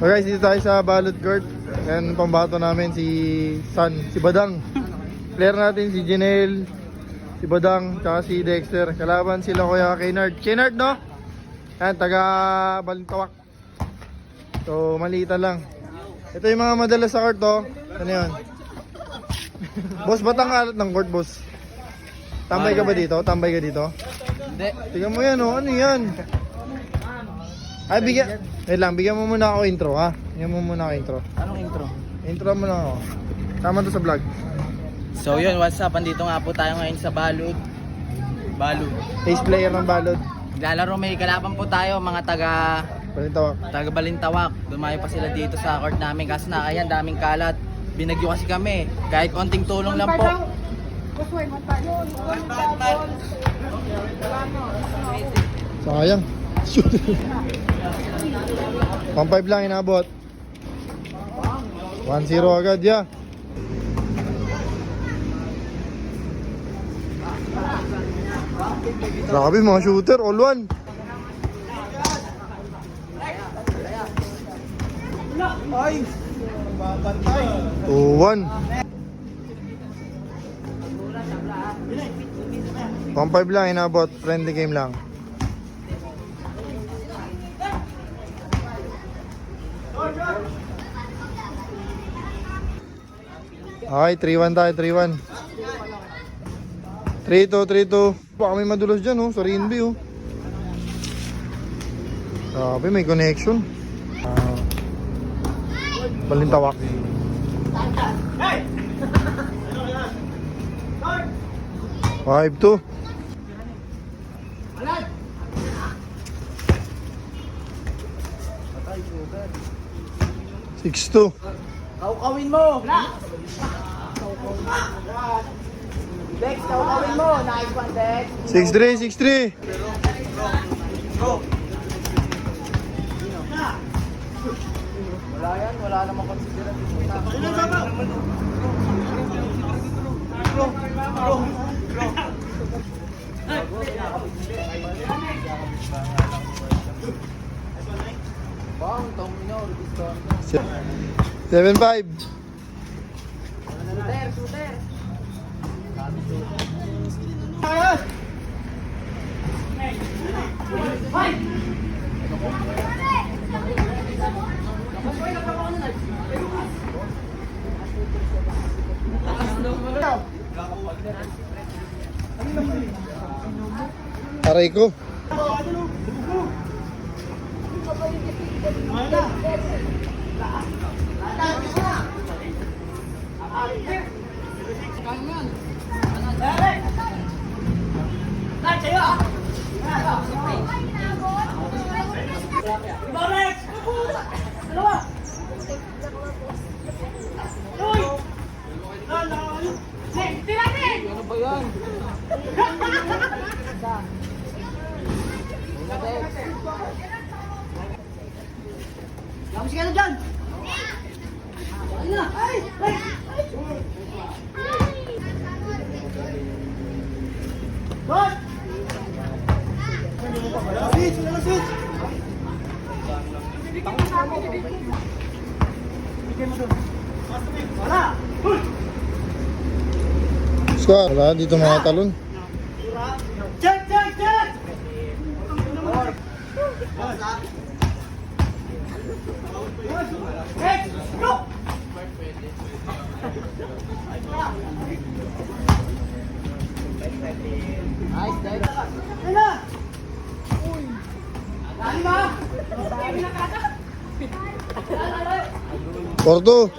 So guys, dito tayo sa Balot Court. Yan pambato namin si San, si Badang. Player natin si Janelle, si Badang, tsaka si Dexter. Kalaban sila Kuya Kennard. Kennard, no? Yan, taga Balintawak. So, maliita lang. Ito yung mga madalas sa court, oh. Ano yun? Boss, ba't ang alat ng court, boss? Tambay ka ba dito? Tambay ka dito? Hindi. Tingnan mo yan, oh. Ano yan? Ay, bigyan. Wait lang, bigyan mo muna ako intro, ha? Bigyan mo muna ako intro. Anong intro? Intro mo lang ako. Tama to sa vlog. So yun, what's up? Andito nga po tayo ngayon sa Balud. Ace player ng Balot. Naglalaro, may kalaban po tayo, mga taga Balintawak. Dumayo pa sila dito sa court namin kasi nakayan, daming kalat. Binagyo kasi kami, kahit konting tulong lang po. Sayang. Shoot. 1-5 lang inabot. 1-0 agad, ya. Grabe mga shooter, all one. Ay, 2-1. 1-5 lang inabot, friendly game lang. Okay, 3-1 tayo, 3-1. 3-2. Baka may madulas dyan, oh, sa Rinby, oh. Grabe, may connection. Balintawak. Five, 2. Six, 2. Kaukawin mo! Dex, kaukawin mo! Nice one, Dex! 6-3. Wala yan, wala namang consideration. Bang, tong minor, gusto. 7-5. Shooter! Aray ko. Ano ba yan? Lakas ka na dyan! Ay na! Ay! Bot! Switch! Switch! Wala! Squad, wala dito mga talon. Check! Hey! Go! Nice, Dex. Ayun! Uy! Dali ba? Porto.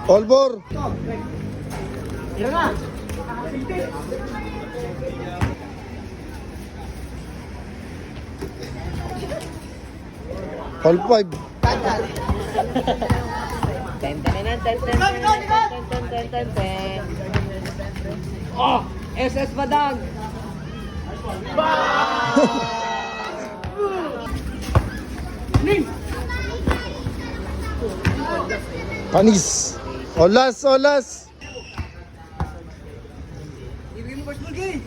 Olbor. Tira na! All 5. Oh! SS Badang! Panis. Olas. first ball game.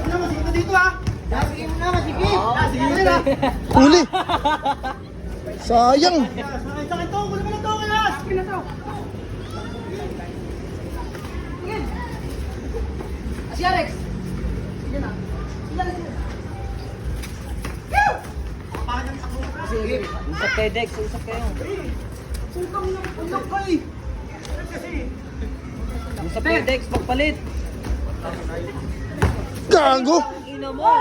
Ano, masipin ka dito ha? Sige mo na, masipin. Sige mo na. Huli! Sayang! Sakit to, kunin mo na to, kaya. Sige na to. Si Alex. Sige, usap kayo Dex, usap kayo. Usap ka eh. Usap kayo Dex, magpalit. Gago! Ina mo.